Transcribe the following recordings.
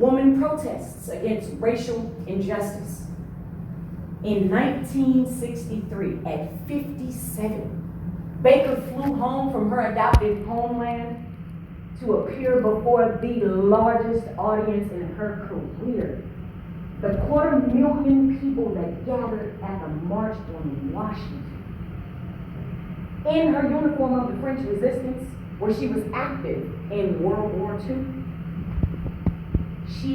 woman protests against racial injustice. In 1963, at 57, Baker flew home from her adopted homeland to appear before the largest audience in her career. The 250,000 people that gathered at the March on Washington. In her uniform of the French Resistance, where she was active in World War II, she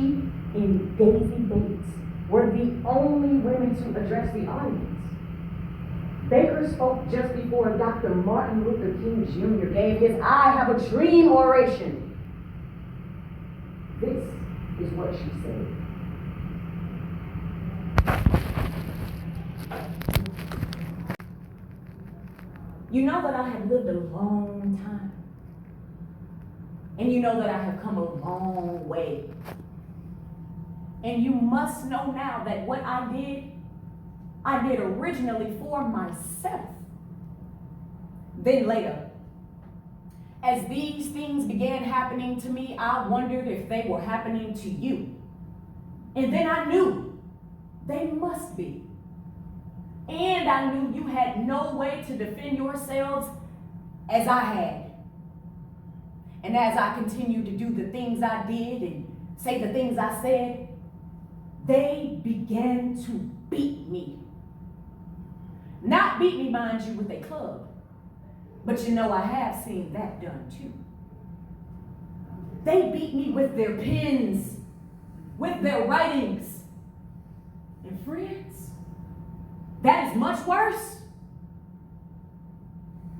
and Daisy Bates were the only women to address the audience. Baker spoke just before Dr. Martin Luther King Jr. gave his I Have a Dream oration. This is what she said. You know that I have lived a long time. And you know that I have come a long way. And you must know now that what I did originally for myself. Then later, as these things began happening to me, I wondered if they were happening to you. And then I knew they must be. And I knew you had no way to defend yourselves as I had. And as I continued to do the things I did and say the things I said, they began to beat me. Not beat me, mind you, with a club. But you know I have seen that done too. They beat me with their pens, with their writings. And friends, that is much worse.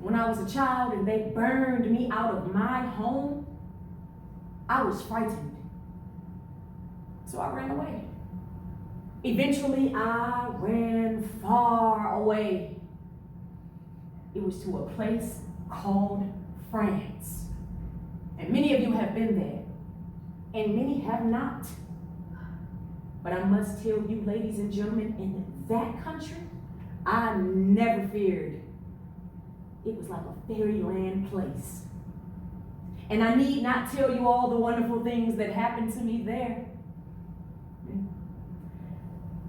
When I was a child and they burned me out of my home, I was frightened. So I ran away. Eventually, I ran far away. It was to a place called France. And many of you have been there, and many have not. But I must tell you, ladies and gentlemen, in that country, I never feared. It was like a fairyland place. And I need not tell you all the wonderful things that happened to me there.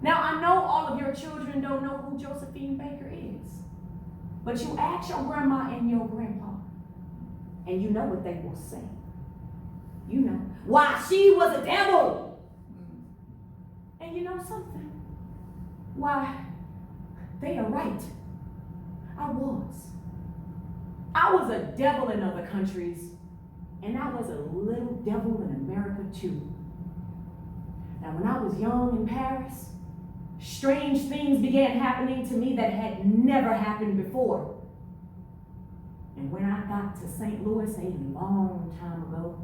Now, I know all of your children don't know who Josephine Baker is. But you ask your grandma and your grandpa, and you know what they will say. You know, why, she was a devil. And you know something? Why, they are right. I was a devil in other countries, and I was a little devil in America too. Now, when I was young in Paris, strange things began happening to me that had never happened before. And when I got to St. Louis a long time ago,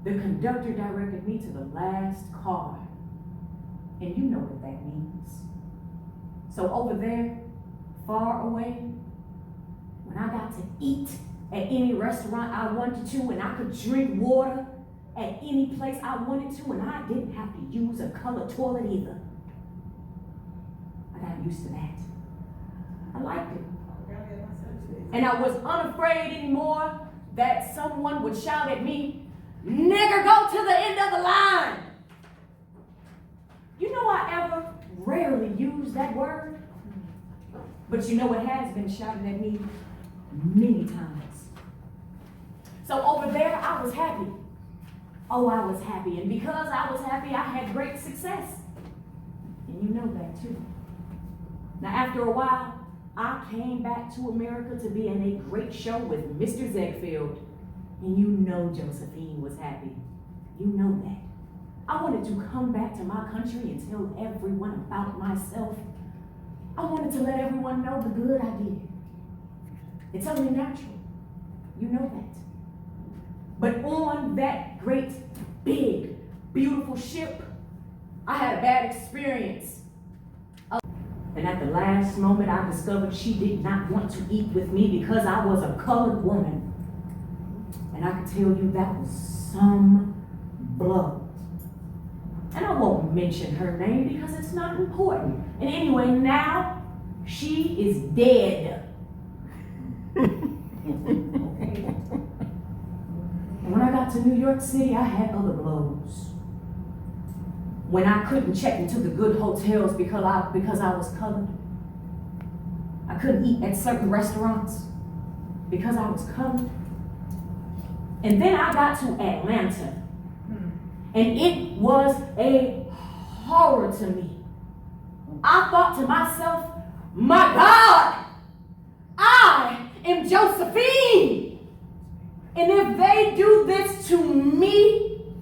the conductor directed me to the last car. And you know what that means. So over there, far away, when I got to eat at any restaurant I wanted to, and I could drink water at any place I wanted to, and I didn't have to use a colored toilet either. I got used to that. I liked it. And I was unafraid anymore that someone would shout at me, "Nigger, go to the end of the line." You know, I ever rarely use that word, but you know it has been shouted at me many times. So over there, I was happy. Oh, I was happy. And because I was happy, I had great success. And you know that too. Now, after a while, I came back to America to be in a great show with Mr. Zegfield. And you know Josephine was happy. You know that. I wanted to come back to my country and tell everyone about myself. I wanted to let everyone know the good I did. It's only natural. You know that. But on that great, big, beautiful ship, I had a bad experience. And at the last moment, I discovered she did not want to eat with me because I was a colored woman. And I can tell you that was some blow. And I won't mention her name because it's not important. And anyway, now she is dead. And when I got to New York City, I had other blows. when I couldn't check into the good hotels because I was colored. I couldn't eat at certain restaurants because I was colored. And then I got to Atlanta, and it was a horror to me. I thought to myself, my God, I am Josephine. And if they do this to me,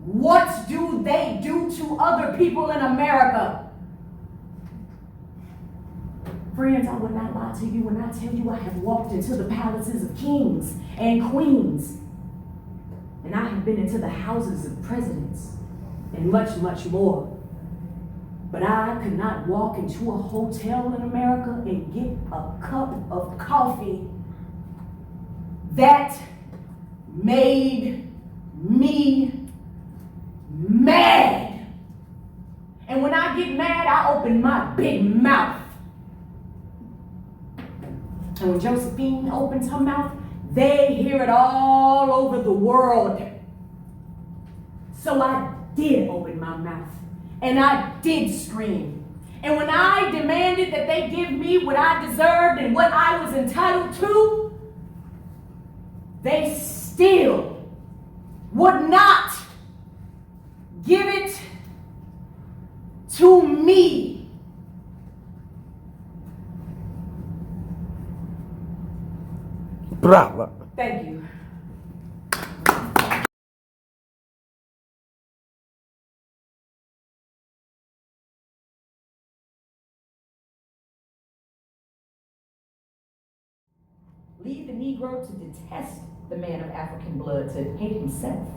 what do they do to other people in America? Friends, I would not lie to you when I tell you I have walked into the palaces of kings and queens. And I have been into the houses of presidents and much, much more. But I could not walk into a hotel in America and get a cup of coffee. That made me mad. And when I get mad, I open my big mouth. And when Josephine opens her mouth, they hear it all over the world. So I did open my mouth. And I did scream. And when I demanded that they give me what I deserved and what I was entitled to, they still would not give it to me. Brava. Thank you. Lead the Negro to detest the man of African blood, to hate himself.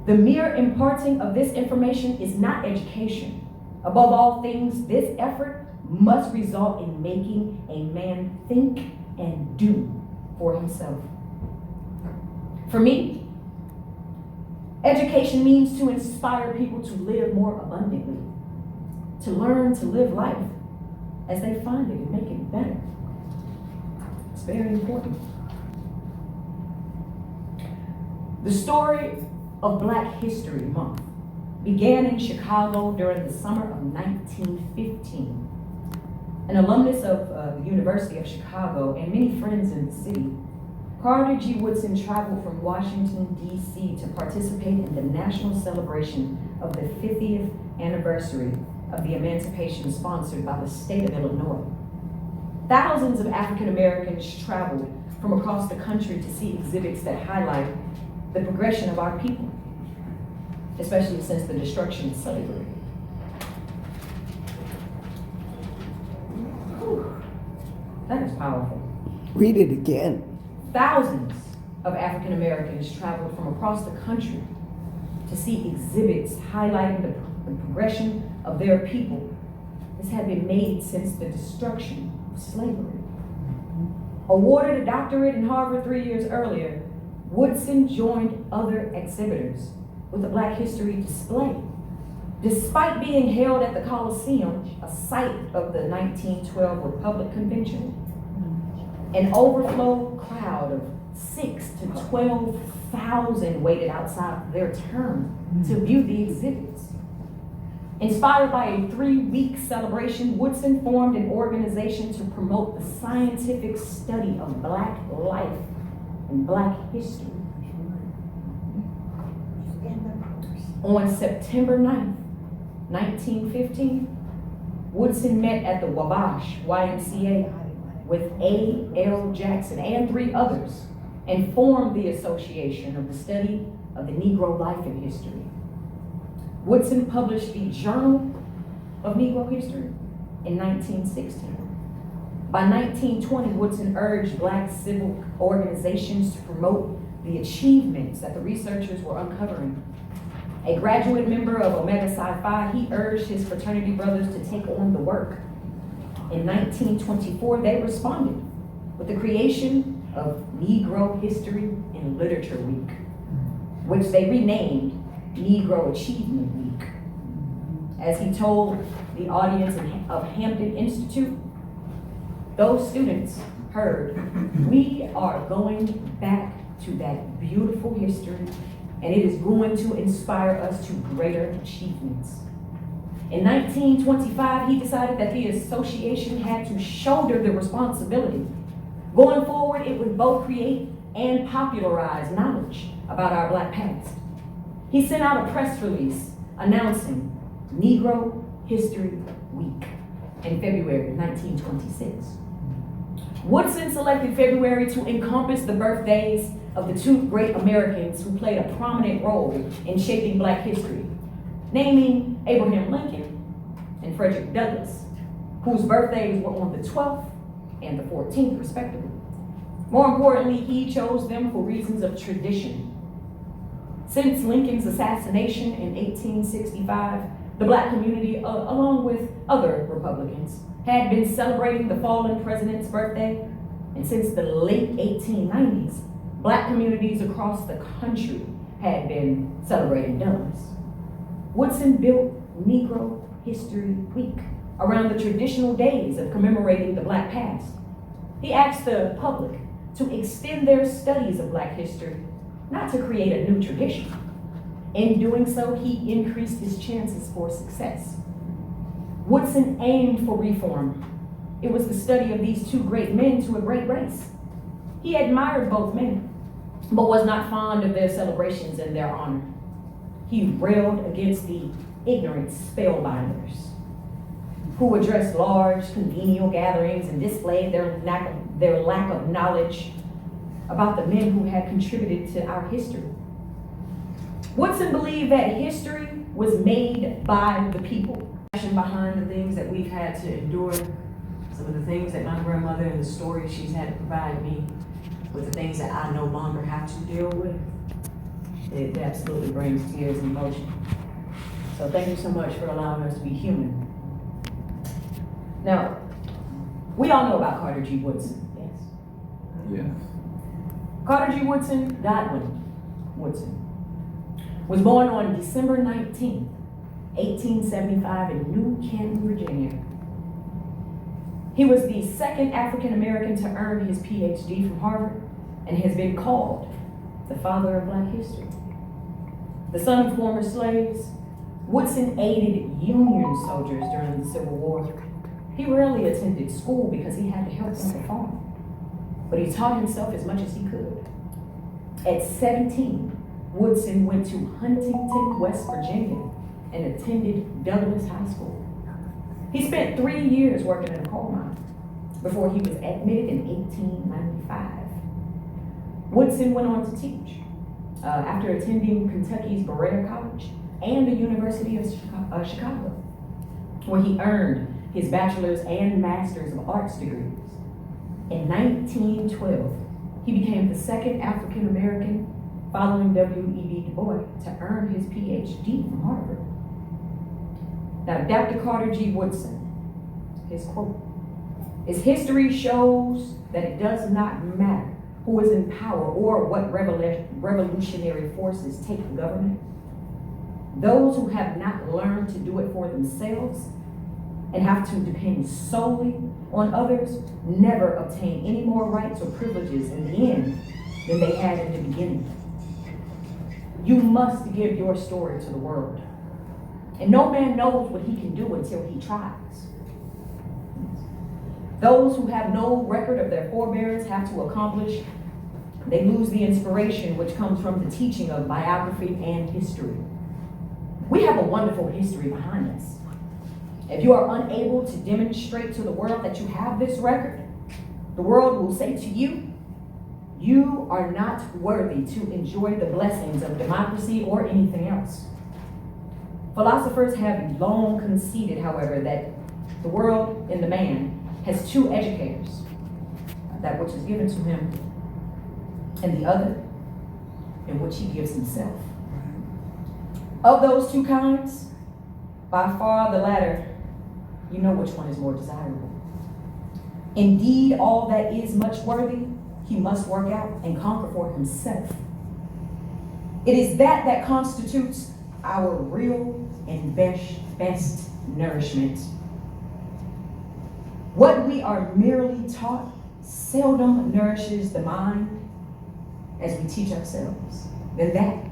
The mere imparting of this information is not education. Above all things, this effort must result in making a man think and do for himself. For me, education means to inspire people to live more abundantly, to learn to live life as they find it and make it better. It's very important. The story of Black History Month began in Chicago during the summer of 1915. An alumnus of the University of Chicago and many friends in the city, Carter G. Woodson traveled from Washington, D.C. to participate in the national celebration of the 50th anniversary of the emancipation sponsored by the state of Illinois. Thousands of African Americans traveled from across the country to see exhibits that highlight the progression of our people, especially since the destruction of slavery. Whew. That is powerful. Read it again. Thousands of African Americans traveled from across the country to see exhibits highlighting the progression of their people. This had been made since the destruction of slavery. Awarded a doctorate in Harvard 3 years earlier, Woodson joined other exhibitors with a Black History display. Despite being held at the Coliseum, a site of the 1912 Republic Convention, an overflow crowd of 6,000 to 12,000 waited outside their turn to view the exhibits. Inspired by a 3-week celebration, Woodson formed an organization to promote the scientific study of Black life and Black history. On September 9th, 1915, Woodson met at the Wabash YMCA with A.L. Jackson and 3 others and formed the Association of the Study of the Negro Life and History. Woodson published the Journal of Negro History in 1916. By 1920, Woodson urged Black civil organizations to promote the achievements that the researchers were uncovering. A graduate member of Omega Psi Phi, he urged his fraternity brothers to take on the work. In 1924, they responded with the creation of Negro History and Literature Week, which they renamed Negro Achievement Week. As he told the audience of Hampton Institute, those students heard, "We are going back to that beautiful history and it is going to inspire us to greater achievements. In 1925, he decided that the association had to shoulder the responsibility. Going forward, it would both create and popularize knowledge about our Black past. He sent out a press release announcing Negro History Week in February 1926. Woodson selected February to encompass the birthdays of the two great Americans who played a prominent role in shaping Black history, naming Abraham Lincoln and Frederick Douglass, whose birthdays were on the 12th and the 14th, respectively. More importantly, he chose them for reasons of tradition. Since Lincoln's assassination in 1865, the Black community, along with other Republicans, had been celebrating the fallen president's birthday, and since the late 1890s, Black communities across the country had been celebrating Douglass. Woodson built Negro History Week around the traditional days of commemorating the Black past. He asked the public to extend their studies of Black history, not to create a new tradition. In doing so, he increased his chances for success. Woodson aimed for reform. It was the study of these two great men to a great race. He admired both men, but was not fond of their celebrations in their honor. He railed against the ignorant spellbinders who addressed large congenial gatherings and displayed their lack of knowledge about the men who had contributed to our history. Woodson believed that history was made by the people. Behind the things that we've had to endure, some of the things that my grandmother and the stories she's had to provide me with, the things that I no longer have to deal with, it absolutely brings tears and emotion. So thank you so much for allowing us to be human. Now, we all know about Carter G. Woodson, yes? Yes. Carter G. Woodson, Godwin Woodson, was born on December 19th, 1875 in New Canton, Virginia. He was the second African American to earn his PhD from Harvard and has been called the father of Black history. The son of former slaves, Woodson aided Union soldiers during the Civil War. He rarely attended school because he had to help on the farm, but he taught himself as much as he could. At 17, Woodson went to Huntington, West Virginia, and attended Douglas High School. He spent 3 years working in a coal mine before he was admitted in 1895. Woodson went on to teach after attending Kentucky's Berea College and the University of Chicago, where he earned his bachelor's and master's of arts degrees. In 1912, he became the second African American, following W.E.B. Du Bois, to earn his PhD from Harvard. Now, Dr. Carter G. Woodson, his quote, "His history shows that it does not matter who is in power or what revolutionary forces take the government. Those who have not learned to do it for themselves and have to depend solely on others never obtain any more rights or privileges in the end than they had in the beginning. You must give your story to the world. And no man knows what he can do until he tries. Those who have no record of their forebears have to accomplish. They lose the inspiration which comes from the teaching of biography and history. We have a wonderful history behind us. If you are unable to demonstrate to the world that you have this record, the world will say to you, you are not worthy to enjoy the blessings of democracy or anything else. Philosophers have long conceded, however, that the world in the man has two educators, that which is given to him, and the other in which he gives himself. Of those two kinds, by far the latter, you know which one is more desirable. Indeed, all that is much worthy, he must work out and conquer for himself. It is that constitutes our real and best nourishment. What we are merely taught seldom nourishes the mind as we teach ourselves. Then that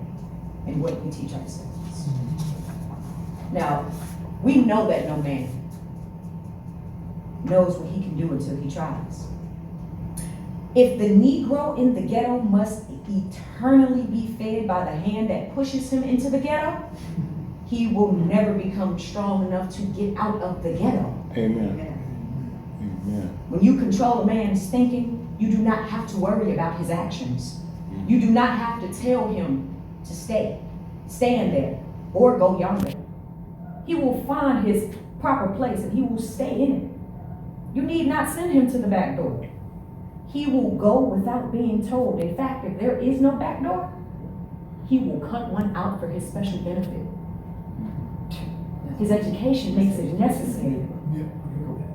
and what we teach ourselves. Now, we know that no man knows what he can do until he tries. If the Negro in the ghetto must eternally be fed by the hand that pushes him into the ghetto, he will never become strong enough to get out of the ghetto. Amen. Amen. When you control a man's thinking, you do not have to worry about his actions. You do not have to tell him to stand there, or go yonder. He will find his proper place and he will stay in it. You need not send him to the back door. He will go without being told. In fact, if there is no back door, he will cut one out for his special benefit. His education makes it necessary.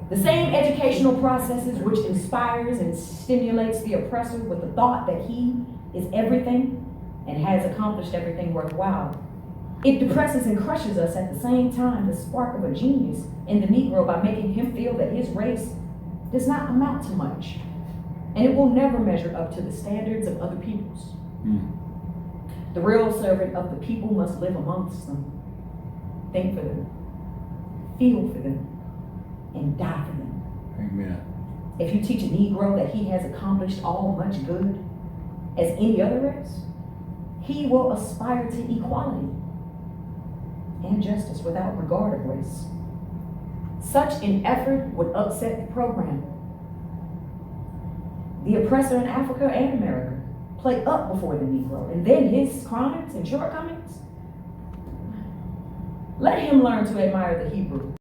The same educational processes which inspires and stimulates the oppressor with the thought that he is everything and has accomplished everything worthwhile. It depresses and crushes us at the same time, the spark of a genius in the Negro, by making him feel that his race does not amount to much, and it will never measure up to the standards of other peoples. The real servant of the people must live amongst them, think for them, feel for them, and die for them. Amen. If you teach a Negro that he has accomplished all much good as any other race, he will aspire to equality and justice without regard of race. Such an effort would upset the program. The oppressor in Africa and America play up before the Negro, and then his crimes and shortcomings. Let him learn to admire the Hebrew